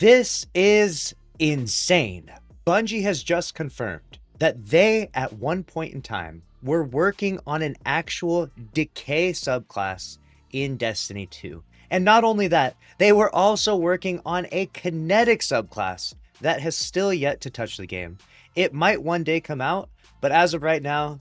This is insane. Bungie has just confirmed that they, at one point in time, were working on an actual Decay subclass in Destiny 2. And not only that, they were also working on a kinetic subclass that has still yet to touch the game. It might one day come out, but as of right now,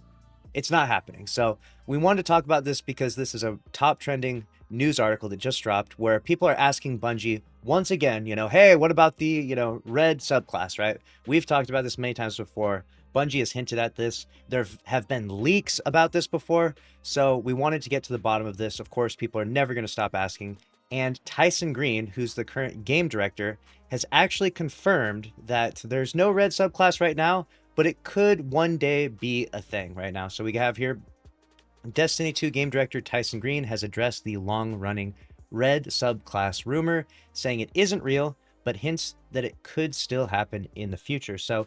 it's not happening. So we wanted to talk about this because this is a top trending news article that just dropped where people are asking Bungie once again, hey, what about the, red subclass, right? We've talked about this many times before. Bungie has hinted at this. There have been leaks about this before. So we wanted to get to the bottom of this. Of course, people are never going to stop asking. And Tyson Green, who's the current game director, has actually confirmed that there's no red subclass right now, but it could one day be a thing right now. So we have here Destiny 2 game director Tyson Green has addressed the long-running red subclass rumor, saying it isn't real, but hints that it could still happen in the future. So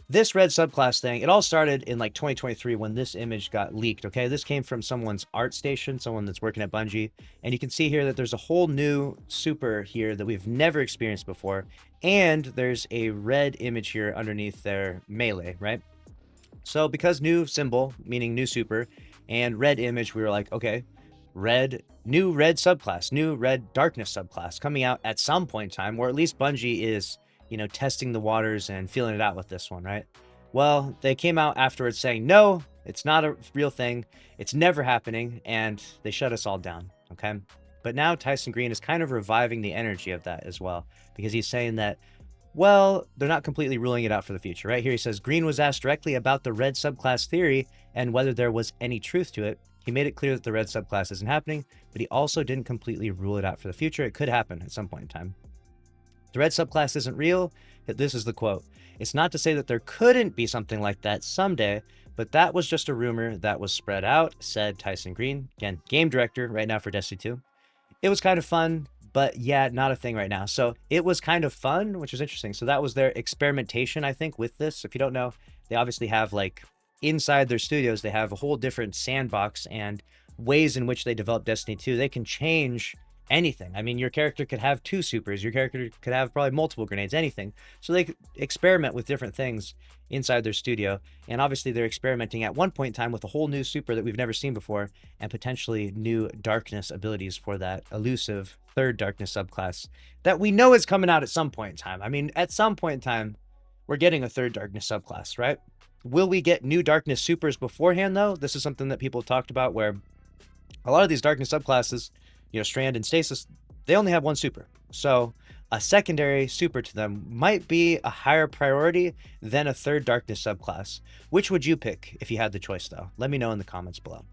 this red subclass thing, it all started in like 2023 when this image got leaked, okay? This came from someone's art station, someone that's working at Bungie. And you can see here that there's a whole new super here that we've never experienced before. And there's a red image here underneath their melee, right? So because new symbol, meaning new super, and red image, we were like, okay, new red subclass, new red darkness subclass coming out at some point in time, or at least Bungie is, testing the waters and feeling it out with this one, right? Well, they came out afterwards saying, no, it's not a real thing. It's never happening. And they shut us all down. Okay. But now Tyson Green is kind of reviving the energy of that as well, because he's saying that, well, they're not completely ruling it out for the future. Right here, he says, Green was asked directly about the red subclass theory and whether there was any truth to it. He made it clear that the red subclass isn't happening, but he also didn't completely rule it out for the future. It could happen at some point in time. The red subclass isn't real. This is the quote. It's not to say that there couldn't be something like that someday, but that was just a rumor that was spread out, said Tyson Green, again, game director right now for Destiny 2. It was kind of fun, but yeah, not a thing right now. So it was kind of fun, which is interesting. So that was their experimentation, I think, with this. If you don't know, they obviously have like inside their studios, they have a whole different sandbox and ways in which they develop Destiny 2. They can change anything. I mean, your character could have 2 supers, your character could have probably multiple grenades, anything. So they could experiment with different things inside their studio. And obviously they're experimenting at one point in time with a whole new super that we've never seen before, and potentially new darkness abilities for that elusive third darkness subclass that we know is coming out at some point in time. I mean, at some point in time, we're getting a third darkness subclass, right? Will we get new darkness supers beforehand though? This is something that people talked about, where a lot of these darkness subclasses, Strand and Stasis, they only have one super. So a secondary super to them might be a higher priority than a third darkness subclass. Which would you pick if you had the choice though? Let me know in the comments below.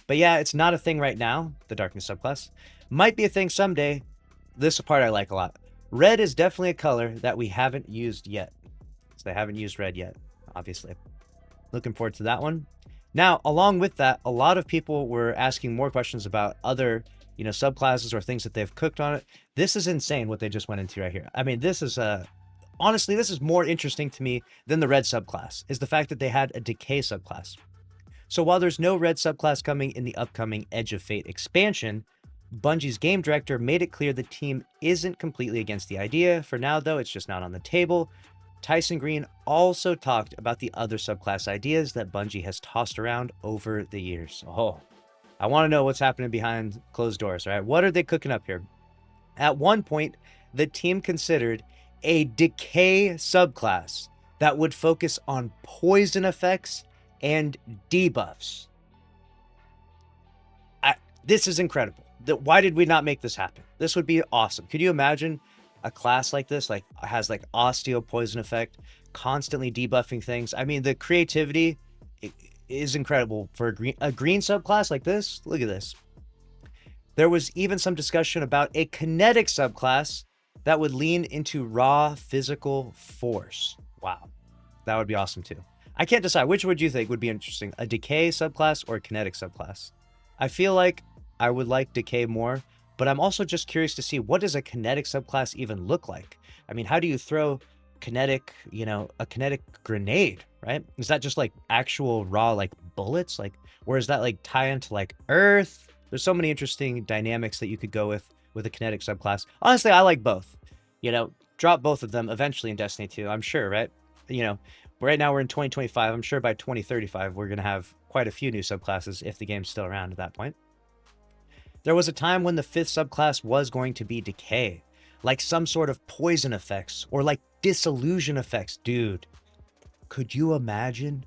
But yeah, it's not a thing right now, the darkness subclass. Might be a thing someday. This part I like a lot. Red is definitely a color that we haven't used yet. So they haven't used red yet, obviously. Looking forward to that one. Now, along with that, a lot of people were asking more questions about other subclasses or things that they've cooked on it. This is insane what they just went into right here. I mean, this is honestly, this is more interesting to me than the red subclass, is the fact that they had a Decay subclass. So while there's no red subclass coming in the upcoming Edge of Fate expansion, Bungie's game director made it clear the team isn't completely against the idea. For now, though, it's just not on the table. Tyson Green also talked about the other subclass ideas that Bungie has tossed around over the years. Oh, I want to know what's happening behind closed doors, right? What are they cooking up here? At one point, the team considered a Decay subclass that would focus on poison effects and debuffs. This is incredible. Why did we not make this happen? This would be awesome. Could you imagine a class like this, like has like osteo poison effect, constantly debuffing things? I mean, the creativity is incredible for a green subclass like this. Look at this. There was even some discussion about a kinetic subclass that would lean into raw physical force. Wow, that would be awesome too. I can't decide. Which would you think would be interesting, a Decay subclass or a kinetic subclass? I feel like I would like Decay more, but I'm also just curious to see, what does a kinetic subclass even look like? I mean, how do you throw kinetic, a kinetic grenade, right? Is that just like actual raw, like bullets? Like, or is that like tie into like earth? There's so many interesting dynamics that you could go with a kinetic subclass. Honestly, I like both. drop both of them eventually in Destiny 2, I'm sure, right? You know, right now we're in 2025. I'm sure by 2035 we're going to have quite a few new subclasses if the game's still around at that point. There was a time when the 5th subclass was going to be Decay, like some sort of poison effects or like disillusion effects. Dude, could you imagine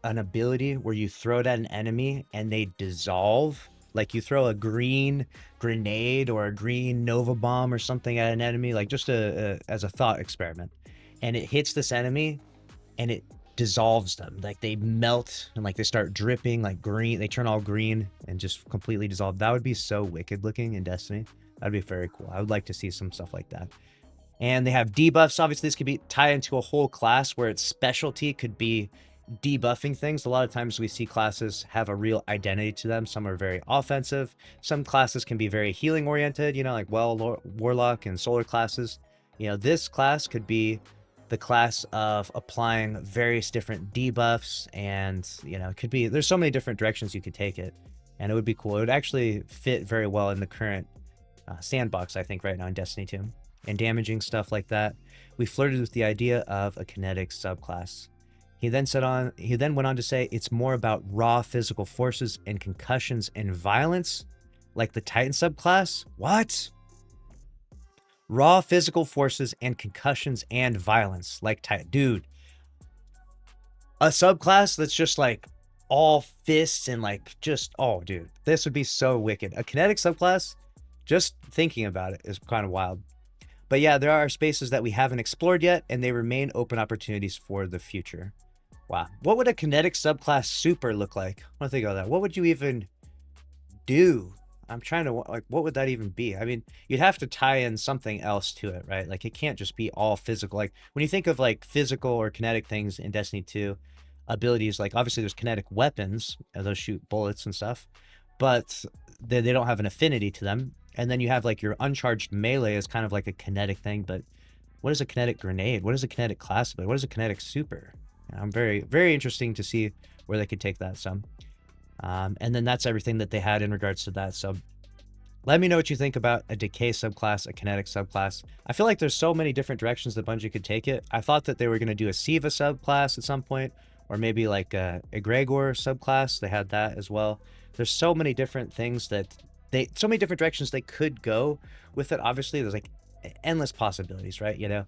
an ability where you throw it at an enemy and they dissolve? Like you throw a green grenade or a green Nova bomb or something at an enemy, like just as a thought experiment, and it hits this enemy and it dissolves them. Like they melt and like they start dripping like green. They turn all green and just completely dissolve. That would be so wicked looking in Destiny. That'd be very cool. I would like to see some stuff like that. And they have debuffs. Obviously, this could be tied into a whole class where its specialty could be debuffing things. A lot of times we see classes have a real identity to them. Some are very offensive. Some classes can be very healing oriented, you know, like Warlock and Solar classes. You know, this class could be the class of applying various different debuffs, and you know, it could be, there's so many different directions you could take it, and it would be cool. It would actually fit very well in the current sandbox, I think, right now in Destiny 2, and damaging stuff like that. We flirted with the idea of a kinetic subclass. He then went on to say it's more about raw physical forces and concussions and violence, like the Titan subclass. What? Raw physical forces and concussions and violence, like Titan. Dude, a subclass that's just like all fists and like just, oh, dude, this would be so wicked. A kinetic subclass, just thinking about it is kind of wild. But yeah, there are spaces that we haven't explored yet, and they remain open opportunities for the future. Wow. What would a kinetic subclass super look like? I want to think about that. What would you even do? I'm trying to, like, what would that even be? I mean, you'd have to tie in something else to it, right? Like, it can't just be all physical. Like, when you think of, like, physical or kinetic things in Destiny 2, abilities, like, obviously there's kinetic weapons, and those shoot bullets and stuff, but they don't have an affinity to them. And then you have, like, your uncharged melee is kind of like a kinetic thing, but what is a kinetic grenade? What is a kinetic class? What is a kinetic super? I'm very, very interesting to see where they could take that. So, and then that's everything that they had in regards to that. So let me know what you think about a Decay subclass, a kinetic subclass. I feel like there's so many different directions that Bungie could take it. I thought that they were going to do a Siva subclass at some point, or maybe like a Egregor subclass. They had that as well. There's so many different things that so many different directions they could go with it. Obviously, there's like endless possibilities, right? You know,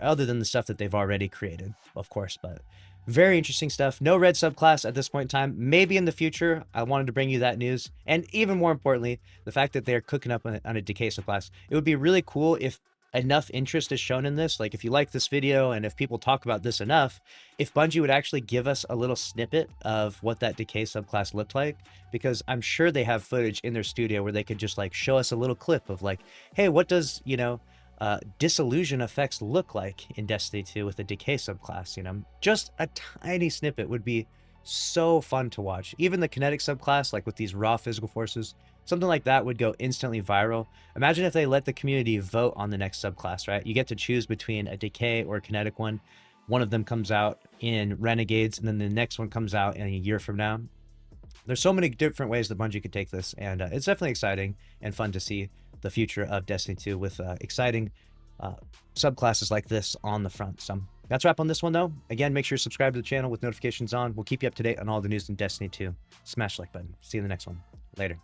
other than the stuff that they've already created, of course, but very interesting stuff. No red subclass at this point in time. Maybe in the future. I wanted to bring you that news. And even more importantly, the fact that they're cooking up on a Decay subclass. It would be really cool if enough interest is shown in this. Like if you like this video and if people talk about this enough, if Bungie would actually give us a little snippet of what that Decay subclass looked like, because I'm sure they have footage in their studio where they could just like show us a little clip of like, hey, what does, you know, disillusion effects look like in Destiny 2 with a Decay subclass? You know, just a tiny snippet would be so fun to watch. Even the kinetic subclass, like with these raw physical forces, something like that would go instantly viral. Imagine if they let the community vote on the next subclass, right? You get to choose between a Decay or a kinetic one. One of them comes out in Renegades, and then the next one comes out in a year from now. There's so many different ways that Bungie could take this, and it's definitely exciting and fun to see the future of Destiny 2 with exciting subclasses like this on the front. So that's a wrap on this one, though. Again, make sure you subscribe to the channel with notifications on. We'll keep you up to date on all the news in Destiny 2. Smash the like button. See you in the next one. Later.